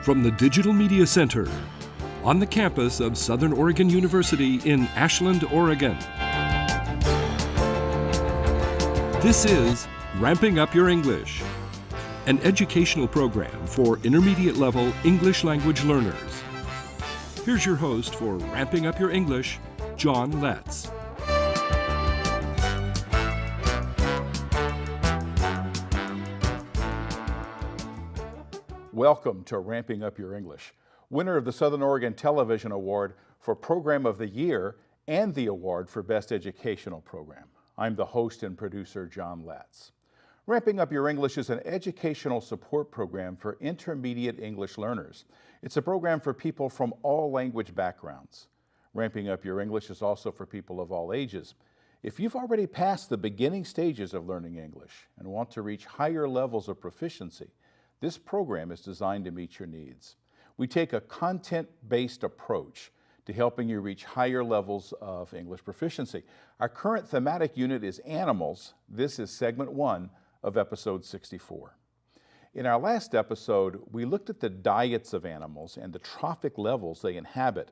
From the Digital Media Center on the campus of Southern Oregon University in Ashland, Oregon. This is Ramping Up Your English, an educational program for intermediate level English language learners. Here's your host for Ramping Up Your English, John Letts. Welcome to Ramping Up Your English, winner of the Southern Oregon Television Award for Program of the Year and the award for Best Educational Program. I'm the host and producer, John Letts. Ramping Up Your English is an educational support program for intermediate English learners. It's a program for people from all language backgrounds. Ramping Up Your English is also for people of all ages. If you've already passed the beginning stages of learning English and want to reach higher levels of proficiency, this program is designed to meet your needs. We take a content-based approach to helping you reach higher levels of English proficiency. Our current thematic unit is Animals. This is segment 1 of episode 64. In our last episode, we looked at the diets of animals and the trophic levels they inhabit.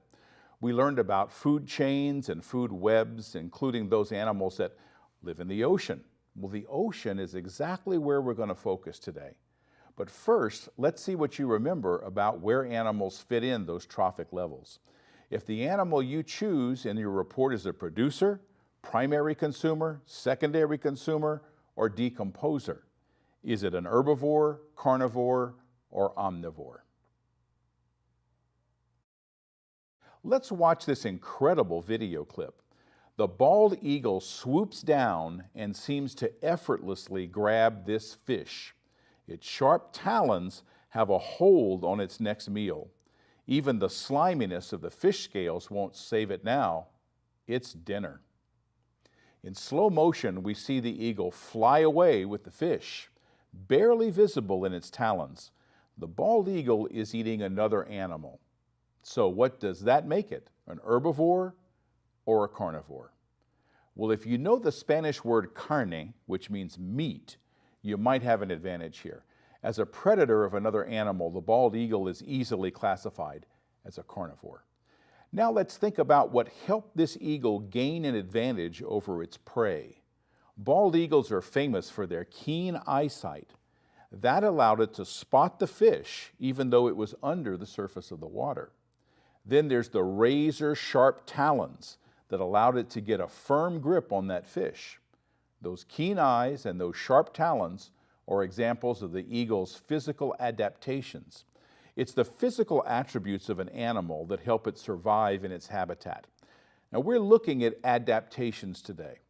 We learned about food chains and food webs, including those animals that live in the ocean. Well, the ocean is exactly where we're going to focus today. But first, let's see what you remember about where animals fit in those trophic levels. If the animal you choose in your report is a producer, primary consumer, secondary consumer, or decomposer, is it an herbivore, carnivore, or omnivore? Let's watch this incredible video clip. The bald eagle swoops down and seems to effortlessly grab this fish. Its sharp talons have a hold on its next meal. Even the sliminess of the fish scales won't save it now. It's dinner. In slow motion, we see the eagle fly away with the fish, barely visible in its talons. The bald eagle is eating another animal. So what does that make it? An herbivore or a carnivore? Well, if you know the Spanish word carne, which means meat, you might have an advantage here. As a predator of another animal, the bald eagle is easily classified as a carnivore. Now let's think about what helped this eagle gain an advantage over its prey. Bald eagles are famous for their keen eyesight. That allowed it to spot the fish even though it was under the surface of the water. Then there's the razor-sharp talons that allowed it to get a firm grip on that fish. Those keen eyes and those sharp talons are examples of the eagle's physical adaptations. It's the physical attributes of an animal that help it survive in its habitat. Now we're looking at adaptations today.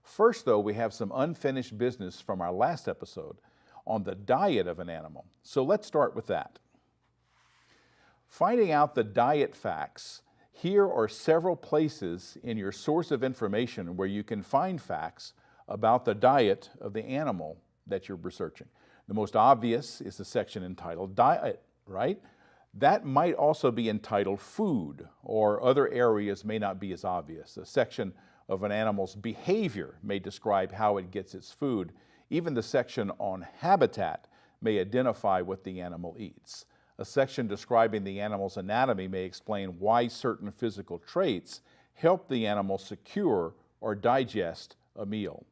First though, we have some unfinished business from our last episode on the diet of an animal. So let's start with that. Finding out the diet facts, here are several places in your source of information where you can find facts about the diet of the animal that you're researching. The most obvious is the section entitled Diet, right? That might also be entitled Food, or other areas may not be as obvious. A section of an animal's behavior may describe how it gets its food. Even the section on habitat may identify what the animal eats. A section describing the animal's anatomy may explain why certain physical traits help the animal secure or digest a meal.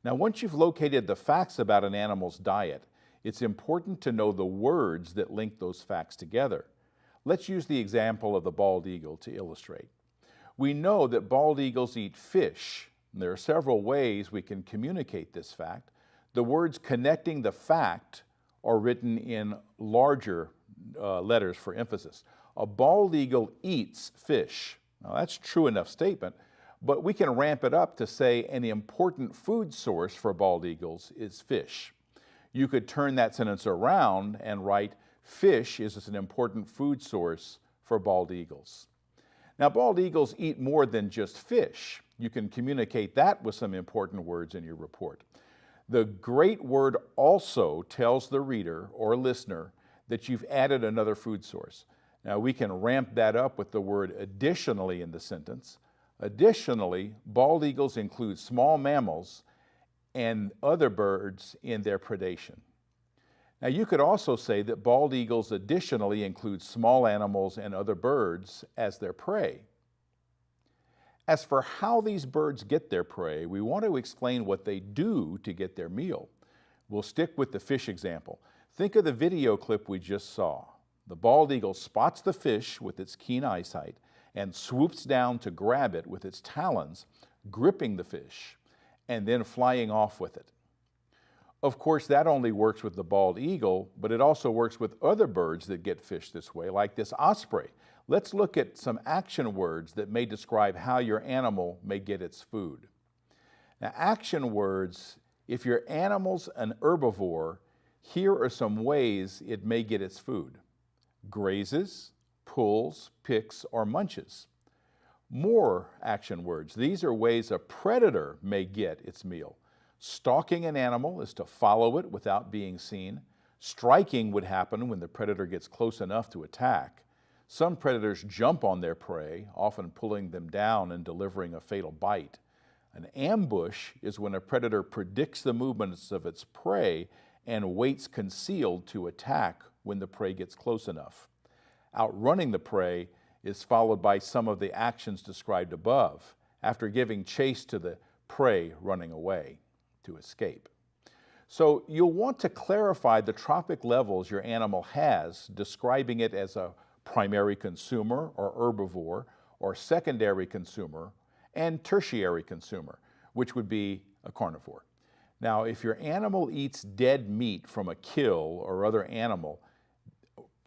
Now, once you've located the facts about an animal's diet, it's important to know the words that link those facts together. Let's use the example of the bald eagle to illustrate. We know that bald eagles eat fish. There are several ways we can communicate this fact. The words connecting the fact are written in larger letters for emphasis. A bald eagle eats fish. Now, that's a true enough statement, but we can ramp it up to say an important food source for bald eagles is fish. You could turn that sentence around and write, fish is an important food source for bald eagles. Now, bald eagles eat more than just fish. You can communicate that with some important words in your report. The great word also tells the reader or listener that you've added another food source. Now, we can ramp that up with the word additionally in the sentence. Additionally, bald eagles include small mammals and other birds in their predation. Now, you could also say that bald eagles additionally include small animals and other birds as their prey. As for how these birds get their prey, we want to explain what they do to get their meal. We'll stick with the fish example. Think of the video clip we just saw. The bald eagle spots the fish with its keen eyesight and swoops down to grab it with its talons, gripping the fish, and then flying off with it. Of course, that only works with the bald eagle, but it also works with other birds that get fish this way, like this osprey. Let's look at some action words that may describe how your animal may get its food. Now, action words, if your animal's an herbivore, here are some ways it may get its food: grazes, pulls, picks, or munches. More action words. These are ways a predator may get its meal. Stalking an animal is to follow it without being seen. Striking would happen when the predator gets close enough to attack. Some predators jump on their prey, often pulling them down and delivering a fatal bite. An ambush is when a predator predicts the movements of its prey and waits concealed to attack when the prey gets close enough. Outrunning the prey is followed by some of the actions described above, after giving chase to the prey running away to escape. So you'll want to clarify the trophic levels your animal has, describing it as a primary consumer or herbivore, or secondary consumer and tertiary consumer, which would be a carnivore. Now, if your animal eats dead meat from a kill or other animal,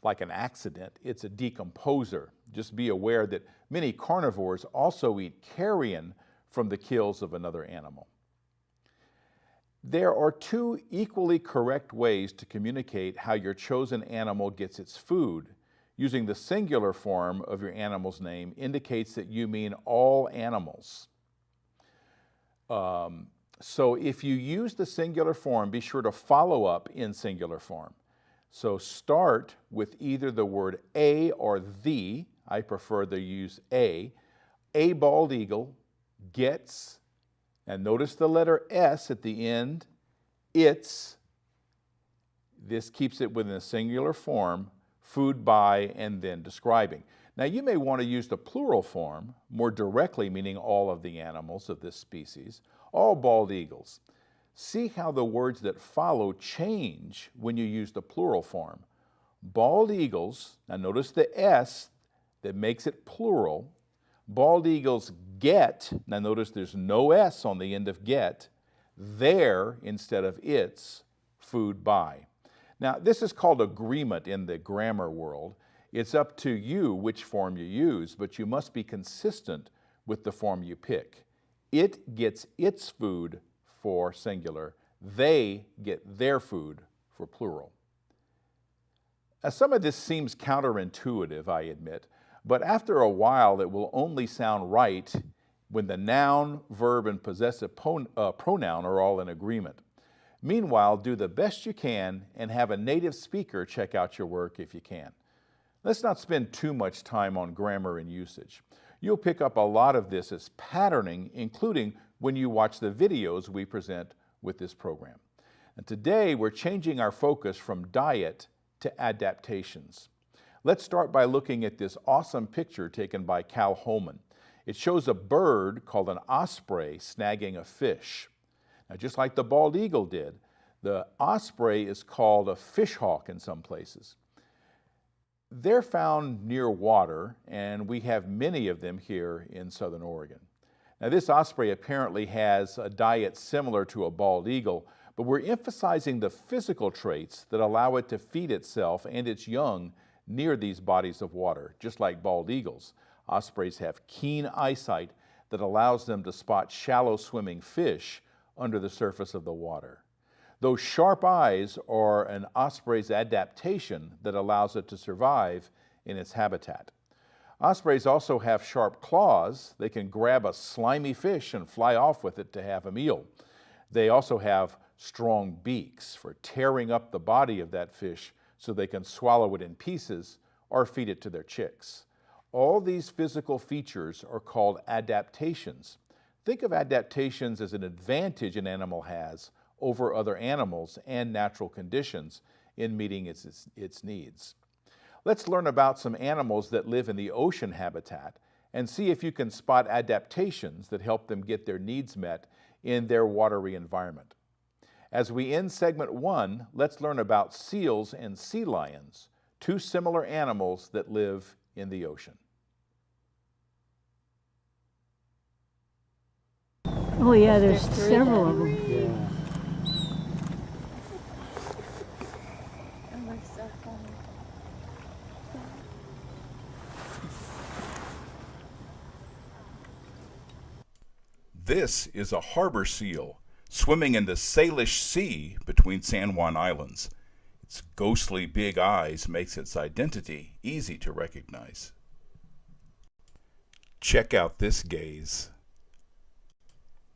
like an accident, it's a decomposer. Just be aware that many carnivores also eat carrion from the kills of another animal. There are two equally correct ways to communicate how your chosen animal gets its food. Using the singular form of your animal's name indicates that you mean all animals. So if you use the singular form, be sure to follow up in singular form. So start with either the word a or the. I prefer to use a. A bald eagle gets, and notice the letter S at the end, its, this keeps it within a singular form, food by, and then describing. Now you may want to use the plural form, more directly meaning all of the animals of this species, all bald eagles. See how the words that follow change when you use the plural form. Bald eagles, now notice the S that makes it plural. Bald eagles get, now notice there's no S on the end of get, their instead of its food by. Now this is called agreement in the grammar world. It's up to you which form you use, but you must be consistent with the form you pick. It gets its food for singular. They get their food for plural. Now, some of this seems counterintuitive, I admit, but after a while it will only sound right when the noun, verb, and possessive pronoun are all in agreement. Meanwhile, do the best you can and have a native speaker check out your work if you can. Let's not spend too much time on grammar and usage. You'll pick up a lot of this as patterning, including when you watch the videos we present with this program. And today we're changing our focus from diet to adaptations. Let's start by looking at this awesome picture taken by Cal Holman. It shows a bird called an osprey snagging a fish. Now, just like the bald eagle did, the osprey is called a fish hawk in some places. They're found near water, and we have many of them here in Southern Oregon. Now, this osprey apparently has a diet similar to a bald eagle, but we're emphasizing the physical traits that allow it to feed itself and its young near these bodies of water, just like bald eagles. Ospreys have keen eyesight that allows them to spot shallow swimming fish under the surface of the water. Those sharp eyes are an osprey's adaptation that allows it to survive in its habitat. Ospreys also have sharp claws. They can grab a slimy fish and fly off with it to have a meal. They also have strong beaks for tearing up the body of that fish so they can swallow it in pieces or feed it to their chicks. All these physical features are called adaptations. Think of adaptations as an advantage an animal has over other animals and natural conditions in meeting its needs. Let's learn about some animals that live in the ocean habitat and see if you can spot adaptations that help them get their needs met in their watery environment. As we end segment 1, let's learn about seals and sea lions, two similar animals that live in the ocean. Oh yeah, there's several of them. Yeah. This is a harbor seal swimming in the Salish Sea between San Juan Islands. Its ghostly big eyes makes its identity easy to recognize. Check out this gaze.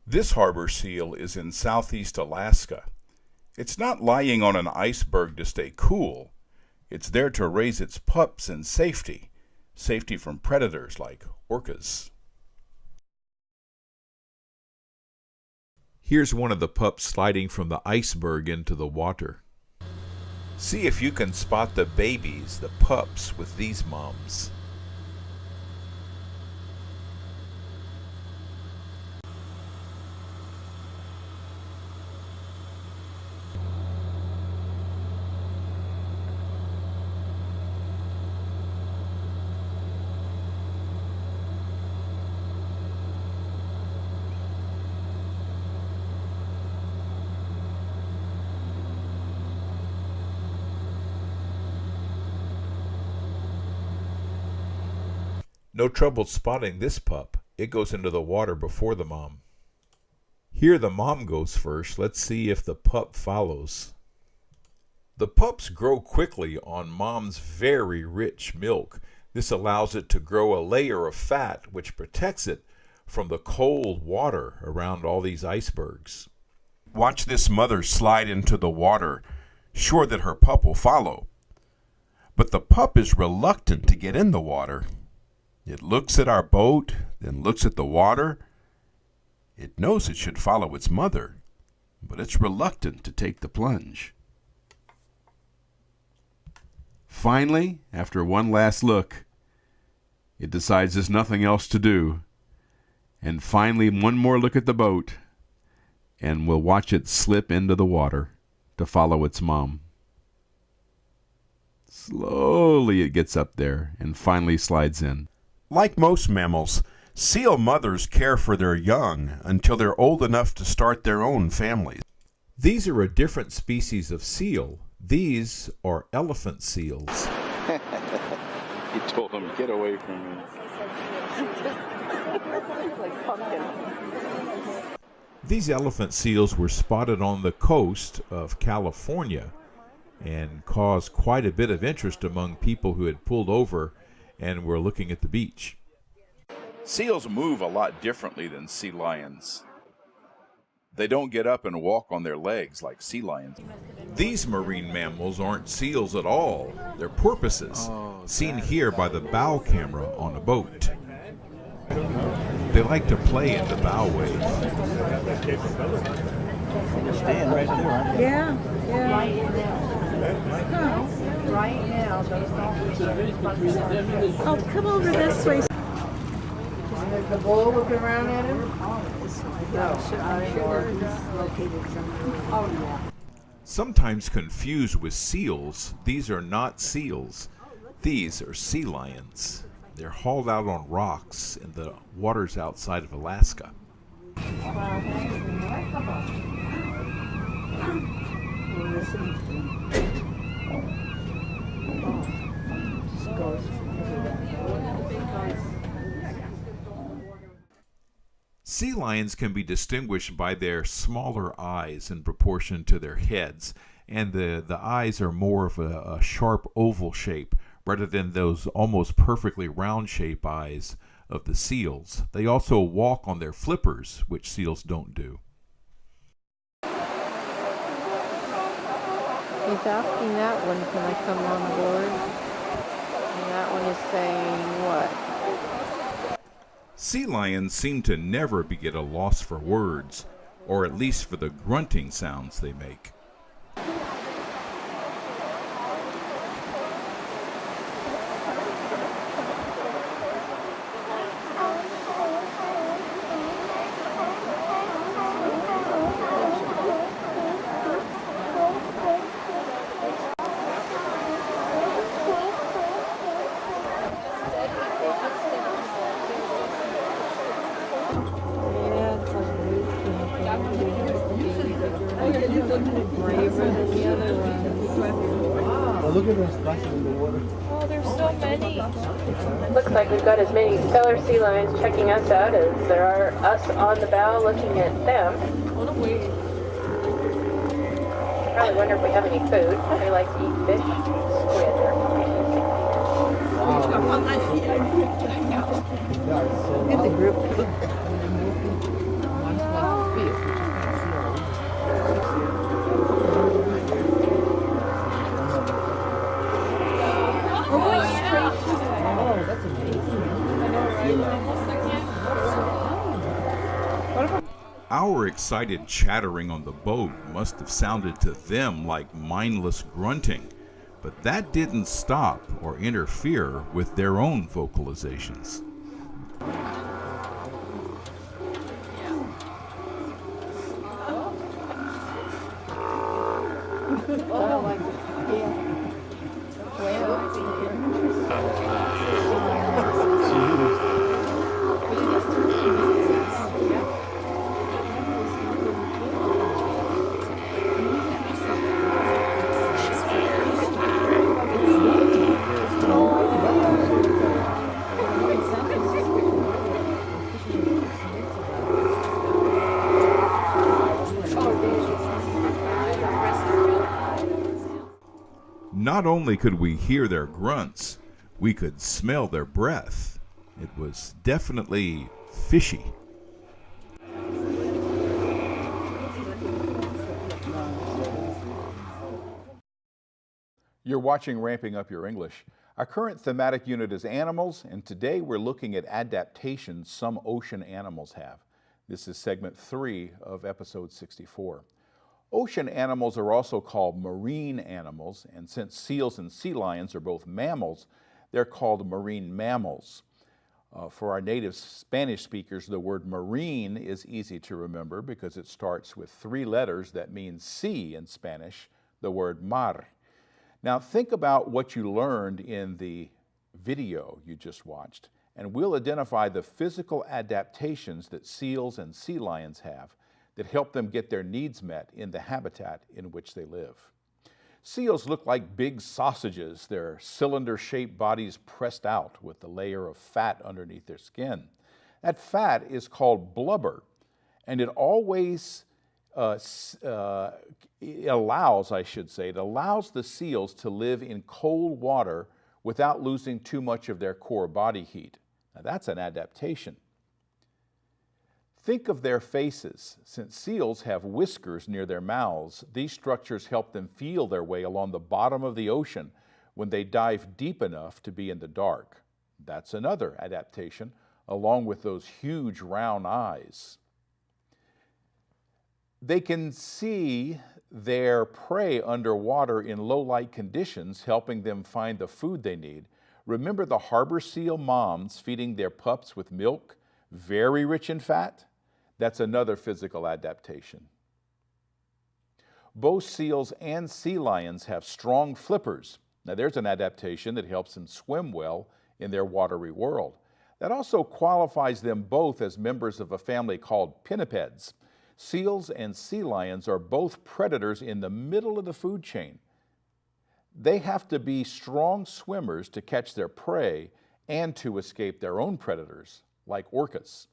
This harbor seal is in southeast Alaska. It's not lying on an iceberg to stay cool. It's there to raise its pups in safety from predators like orcas. Here's one of the pups sliding from the iceberg into the water. See if you can spot the babies, the pups, with these moms. No trouble spotting this pup. It goes into the water before the mom. Here the mom goes first. Let's see if the pup follows. The pups grow quickly on mom's very rich milk. This allows it to grow a layer of fat which protects it from the cold water around all these icebergs. Watch this mother slide into the water, sure that her pup will follow. But the pup is reluctant to get in the water. It looks at our boat, then looks at the water. It knows it should follow its mother, but it's reluctant to take the plunge. Finally, after one last look, it decides there's nothing else to do. And finally, one more look at the boat, and we'll watch it slip into the water to follow its mom. Slowly it gets up there and finally slides in. Like most mammals, seal mothers care for their young until they're old enough to start their own families. These are a different species of seal. These are elephant seals. He told him, "Get away from me." These elephant seals were spotted on the coast of California and caused quite a bit of interest among people who had pulled over and were looking at the beach. Seals move a lot differently than sea lions. They don't get up and walk on their legs like sea lions. These marine mammals aren't seals at all. They're porpoises, seen here by the bow camera on a boat. They like to play in the bow wave. Yeah. Right now, those dolphins. Oh, come over this way. Is the bull looking around at him? Sometimes confused with seals, these are not seals. These are sea lions. They're hauled out on rocks in the waters outside of Alaska. Sea lions can be distinguished by their smaller eyes in proportion to their heads, and the eyes are more of a sharp oval shape rather than those almost perfectly round shape eyes of the seals. They also walk on their flippers, which seals don't do. He's asking that one, can I come on board? And that one is saying what? Sea lions seem to never be at a loss for words, or at least for the grunting sounds they make. braver than the other ones. Well, look at them splashing in the water. Oh, there's so many. Looks like we've got as many stellar sea lions checking us out as there are us on the bow looking at them. Probably wonder if we have any food. They like to eat fish, squid, or Get the group. Our excited chattering on the boat must have sounded to them like mindless grunting, but that didn't stop or interfere with their own vocalizations. Not only could we hear their grunts, we could smell their breath. It was definitely fishy. You're watching Ramping Up Your English. Our current thematic unit is animals, and today we're looking at adaptations some ocean animals have. This is segment 3 of episode 64. Ocean animals are also called marine animals, and since seals and sea lions are both mammals, they're called marine mammals. For our native Spanish speakers, the word marine is easy to remember because it starts with 3 letters that mean sea in Spanish, the word mar. Now think about what you learned in the video you just watched, and we'll identify the physical adaptations that seals and sea lions have that help them get their needs met in the habitat in which they live. Seals look like big sausages, their cylinder-shaped bodies pressed out with a layer of fat underneath their skin. That fat is called blubber, and it always it allows the seals to live in cold water without losing too much of their core body heat. Now that's an adaptation. Think of their faces. Since seals have whiskers near their mouths, these structures help them feel their way along the bottom of the ocean when they dive deep enough to be in the dark. That's another adaptation, along with those huge round eyes. They can see their prey underwater in low light conditions, helping them find the food they need. Remember the harbor seal moms feeding their pups with milk, very rich in fat? That's another physical adaptation. Both seals and sea lions have strong flippers. Now there's an adaptation that helps them swim well in their watery world. That also qualifies them both as members of a family called pinnipeds. Seals and sea lions are both predators in the middle of the food chain. They have to be strong swimmers to catch their prey and to escape their own predators, like orcas.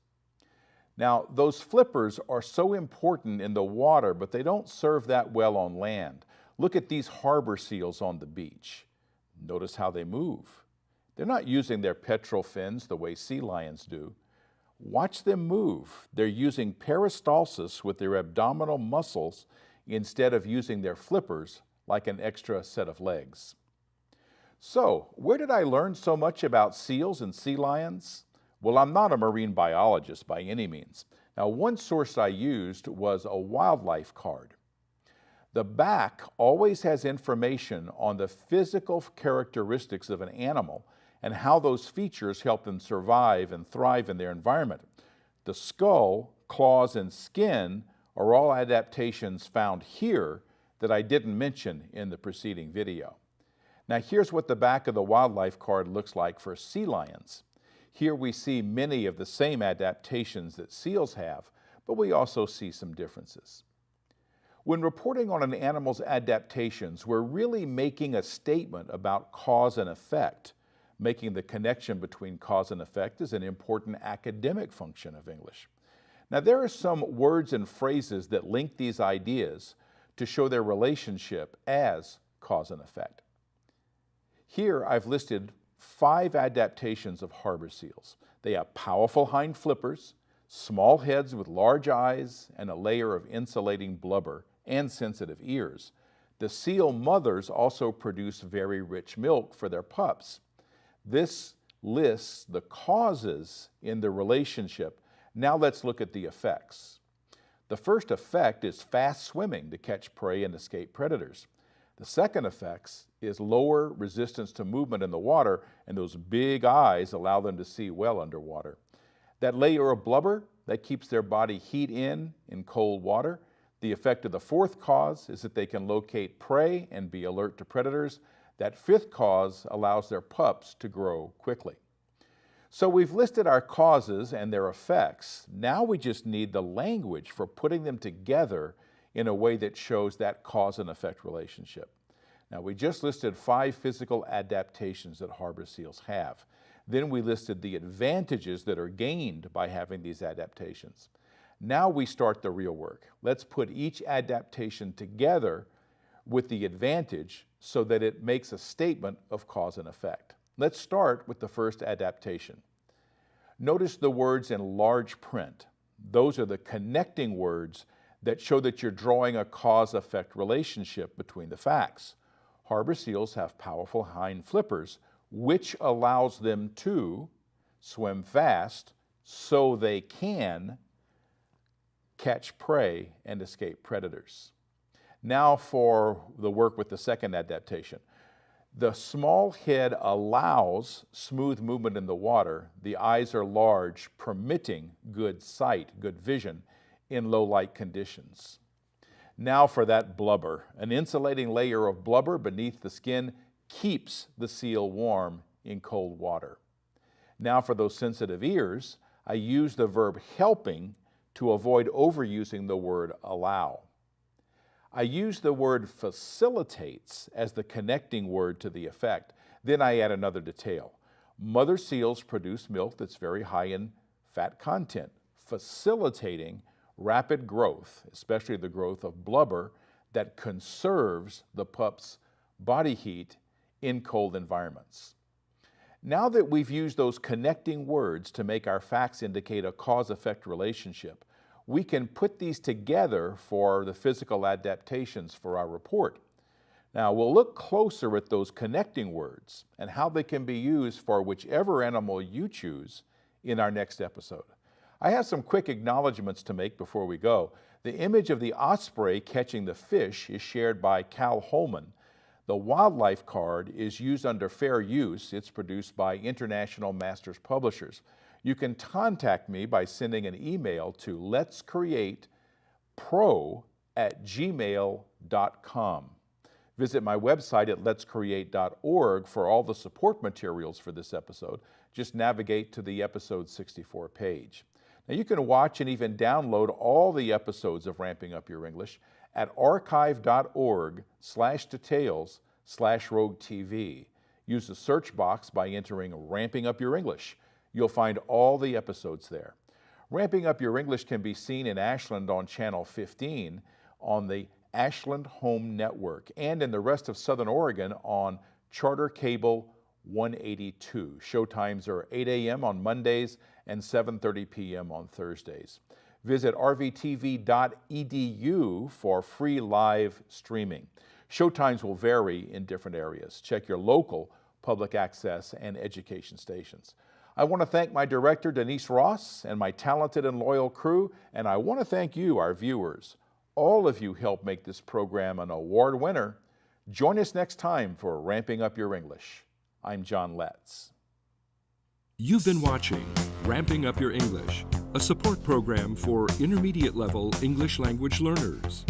Now, those flippers are so important in the water, but they don't serve that well on land. Look at these harbor seals on the beach. Notice how they move. They're not using their pectoral fins the way sea lions do. Watch them move. They're using peristalsis with their abdominal muscles instead of using their flippers like an extra set of legs. So, where did I learn so much about seals and sea lions? Well, I'm not a marine biologist by any means. Now, one source I used was a wildlife card. The back always has information on the physical characteristics of an animal and how those features help them survive and thrive in their environment. The skull, claws, and skin are all adaptations found here that I didn't mention in the preceding video. Now, here's what the back of the wildlife card looks like for sea lions. Here we see many of the same adaptations that seals have, but we also see some differences. When reporting on an animal's adaptations, we're really making a statement about cause and effect. Making the connection between cause and effect is an important academic function of English. Now, there are some words and phrases that link these ideas to show their relationship as cause and effect. Here, I've listed 5 adaptations of harbor seals. They have powerful hind flippers, small heads with large eyes, and a layer of insulating blubber and sensitive ears. The seal mothers also produce very rich milk for their pups. This lists the causes in the relationship. Now let's look at the effects. The first effect is fast swimming to catch prey and escape predators. The second effect is lower resistance to movement in the water, and those big eyes allow them to see well underwater. That layer of blubber, that keeps their body heat in cold water. The effect of the fourth cause is that they can locate prey and be alert to predators. That fifth cause allows their pups to grow quickly. So we've listed our causes and their effects. Now we just need the language for putting them together in a way that shows that cause and effect relationship. Now we just listed 5 physical adaptations that harbor seals have. Then we listed the advantages that are gained by having these adaptations. Now we start the real work. Let's put each adaptation together with the advantage so that it makes a statement of cause and effect. Let's start with the first adaptation. Notice the words in large print. Those are the connecting words that show that you're drawing a cause-effect relationship between the facts. Harbor seals have powerful hind flippers, which allows them to swim fast so they can catch prey and escape predators. Now for the work with the second adaptation. The small head allows smooth movement in the water. The eyes are large, permitting good sight, good vision in low light conditions. Now for that blubber. An insulating layer of blubber beneath the skin keeps the seal warm in cold water. Now for those sensitive ears, I use the verb helping to avoid overusing the word allow. I use the word facilitates as the connecting word to the effect. Then I add another detail. Mother seals produce milk that's very high in fat content, facilitating rapid growth, especially the growth of blubber that conserves the pup's body heat in cold environments. Now that we've used those connecting words to make our facts indicate a cause-effect relationship, we can put these together for the physical adaptations for our report. Now, we'll look closer at those connecting words and how they can be used for whichever animal you choose in our next episode. I have some quick acknowledgments to make before we go. The image of the osprey catching the fish is shared by Cal Holman. The wildlife card is used under fair use. It's produced by International Masters Publishers. You can contact me by sending an email to letscreatepro@gmail.com. Visit my website at letscreate.org for all the support materials for this episode. Just navigate to the episode 64 page. Now you can watch and even download all the episodes of Ramping Up Your English at archive.org/details/roguetv. Use the search box by entering Ramping Up Your English. You'll find all the episodes there. Ramping Up Your English can be seen in Ashland on Channel 15 on the Ashland Home Network and in the rest of Southern Oregon on Charter Cable 182. Showtimes are 8 a.m. on Mondays and 7:30 p.m. on Thursdays. Visit rvtv.edu for free live streaming. Showtimes will vary in different areas. Check your local public access and education stations. I want to thank my director, Denise Ross, and my talented and loyal crew, and I want to thank you, our viewers. All of you help make this program an award winner. Join us next time for Ramping Up Your English. I'm John Letts. You've been watching Ramping Up Your English, a support program for intermediate level English language learners.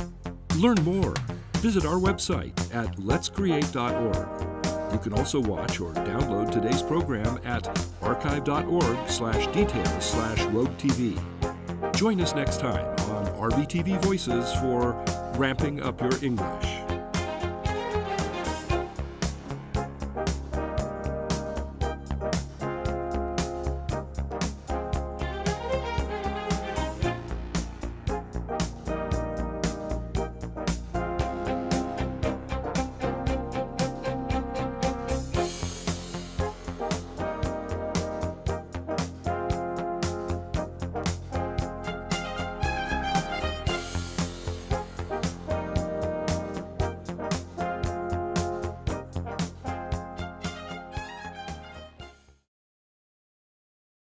Learn more. Visit our website at letscreate.org. You can also watch or download today's program at archive.org/details/roguetv. Join us next time on RVTV Voices for Ramping Up Your English.